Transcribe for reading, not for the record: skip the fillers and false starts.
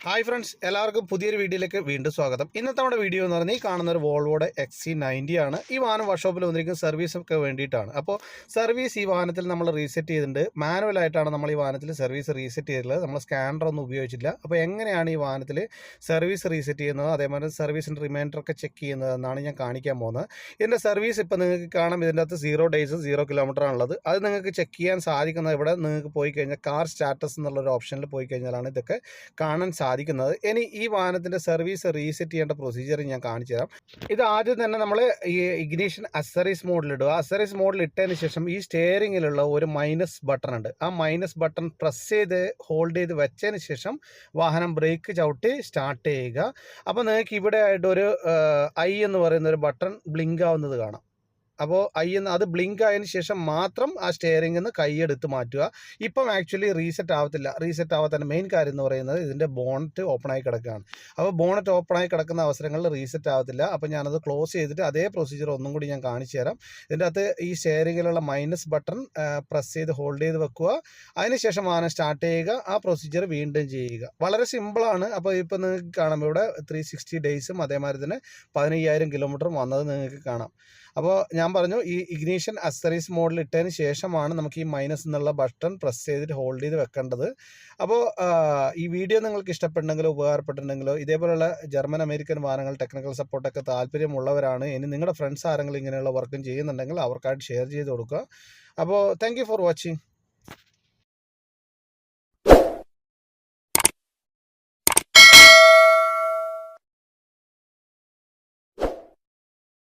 Hi friends, എല്ലാവർക്കും പുതിയൊരു വീഡിയോയിലേക്ക് വീണ്ടും സ്വാഗതം. ഇന്നത്തെ നമ്മുടെ വീഡിയോ എന്ന് പറഞ്ഞാൽ ഈ കാണുന്ന ഒരു വോൾവോയുടെ XC90 ആണ്. ഈ വാഹനം വർക്ക്ഷോപ്പിൽ വന്നിരിക്കുന്ന സർവീസൊക്കെ വേണ്ടിയിട്ടാണ്. അപ്പോൾ സർവീസ് ഈ വാഹനത്തിൽ നമ്മൾ റീസെറ്റ് ചെയ്തിട്ടുണ്ട്. മാനുവലായിട്ടാണ് നമ്മൾ ഈ വാഹനത്തിൽ സർവീസ് റീസെറ്റ് ചെയ്തിട്ടുള്ളത്. നമ്മൾ സ്കാനറൊന്നും ഉപയോഗിച്ചില്ല. അപ്പോൾ എങ്ങനെയാണ് ഈ വാഹനത്തിൽ സർവീസ് റീസെറ്റ് ചെയ്യുന്നത്, അതേമാതിരി സർവീസിൻ്റെ റിമൈൻഡറൊക്കെ ചെക്ക് ചെയ്യുന്നത് എന്നാണ് ഞാൻ കാണിക്കാൻ പോകുന്നത്. ഇതിൻ്റെ സർവീസ് ഇപ്പോൾ നിങ്ങൾക്ക് കാണാം, ഇതിൻ്റെ അകത്ത് 0 days 0 kilometer ആണുള്ളത്. അത് നിങ്ങൾക്ക് ചെക്ക് ചെയ്യാൻ സാധിക്കുന്നത് ഇവിടെ നിങ്ങൾക്ക് പോയി കഴിഞ്ഞാൽ കാർ സ്റ്റാറ്റസ് എന്നുള്ളൊരു ഓപ്ഷനിൽ പോയി കഴിഞ്ഞാലാണ് ഇതൊക്കെ കാണാൻ സാധിക്കുന്നത്. ഇനി ഈ വാഹനത്തിൻ്റെ സർവീസ് റീസെറ്റ് ചെയ്യേണ്ട പ്രൊസീജിയർ ഞാൻ കാണിച്ചു തരാം. ഇത് ആദ്യം തന്നെ നമ്മൾ ഈ ഇഗ്നിഷൻ അസറീസ് മോഡിൽ ഇടുക. അസറീസ് മോഡിൽ ഇട്ടതിന് ശേഷം ഈ സ്റ്റിയറിങ്ങിലുള്ള ഒരു മൈനസ് ബട്ടൺ ഉണ്ട്. ആ മൈനസ് ബട്ടൺ പ്രസ് ചെയ്ത് ഹോൾഡ് ചെയ്ത് വെച്ചതിന് ശേഷം വാഹനം ബ്രേക്ക് ചവിട്ടി സ്റ്റാർട്ട് ചെയ്യുക. അപ്പോൾ നിങ്ങൾക്ക് ഇവിടെ ആയിട്ടൊരു ഐ എന്ന് പറയുന്ന ഒരു ബട്ടൺ ബ്ലിങ്ക് ആവുന്നത് കാണാം. അപ്പോൾ അത് ബ്ലിങ്ക് ആയതിന് ശേഷം മാത്രം ആ സ്റ്റിയറിംഗിൽ നിന്ന് കൈയെടുത്ത് മാറ്റുക. ഇപ്പം ആക്ച്വലി റീസെറ്റ് ആവത്തില്ല. റീസെറ്റ് ആവാത്തതിൻ്റെ മെയിൻ കാര്യം എന്ന് പറയുന്നത് ഇതിൻ്റെ ബോണറ്റ് ഓപ്പണായി കിടക്കുകയാണ്. അപ്പോൾ ബോണറ്റ് ഓപ്പണായി കിടക്കുന്ന അവസരങ്ങളിൽ റീസെറ്റ് ആവത്തില്ല. അപ്പോൾ ഞാനത് ക്ലോസ് ചെയ്തിട്ട് അതേ പ്രൊസീജിയർ ഒന്നും കൂടി ഞാൻ കാണിച്ചു തരാം. ഇതിൻ്റെ അകത്ത് ഈ സ്റ്റിയറിംഗിലുള്ള മൈനസ് ബട്ടൺ പ്രസ് ചെയ്ത് ഹോൾഡ് ചെയ്ത് വെക്കുക. അതിനുശേഷം വാഹനം സ്റ്റാർട്ട് ചെയ്യുക. ആ പ്രൊസീജിയർ വീണ്ടും ചെയ്യുക. വളരെ സിമ്പിളാണ്. അപ്പോൾ ഇപ്പോൾ നിങ്ങൾക്ക് കാണാം, ഇവിടെ 360 days അതേമാതിരി തന്നെ 15,000 kilometer വന്നത് നിങ്ങൾക്ക് കാണാം. അപ്പോൾ ഞാൻ പറഞ്ഞു, ഈ ഇഗ്നിഷൻ അസറീസ് മോഡിൽ ഇട്ടതിന് ശേഷമാണ് നമുക്ക് ഈ മൈനസ് എന്നുള്ള ബട്ടൺ പ്രസ് ചെയ്തിട്ട് ഹോൾഡ് ചെയ്ത് വെക്കേണ്ടത്. അപ്പോൾ ഈ വീഡിയോ നിങ്ങൾക്ക് ഇഷ്ടപ്പെട്ടുണ്ടെങ്കിലോ ഉപകാരപ്പെട്ടിട്ടുണ്ടെങ്കിലോ ഇതേപോലുള്ള ജർമ്മൻ അമേരിക്കൻ വാഹനങ്ങൾ ടെക്നിക്കൽ സപ്പോർട്ടൊക്കെ താല്പര്യമുള്ളവരാണ്, ഇനി നിങ്ങളുടെ ഫ്രണ്ട്സ് ആരെങ്കിലും ഇങ്ങനെയുള്ള വർക്കും ചെയ്യുന്നുണ്ടെങ്കിൽ അവർക്കായിട്ട് ഷെയർ ചെയ്ത് കൊടുക്കുക. അപ്പോൾ താങ്ക് യു ഫോർ വാച്ചിങ്.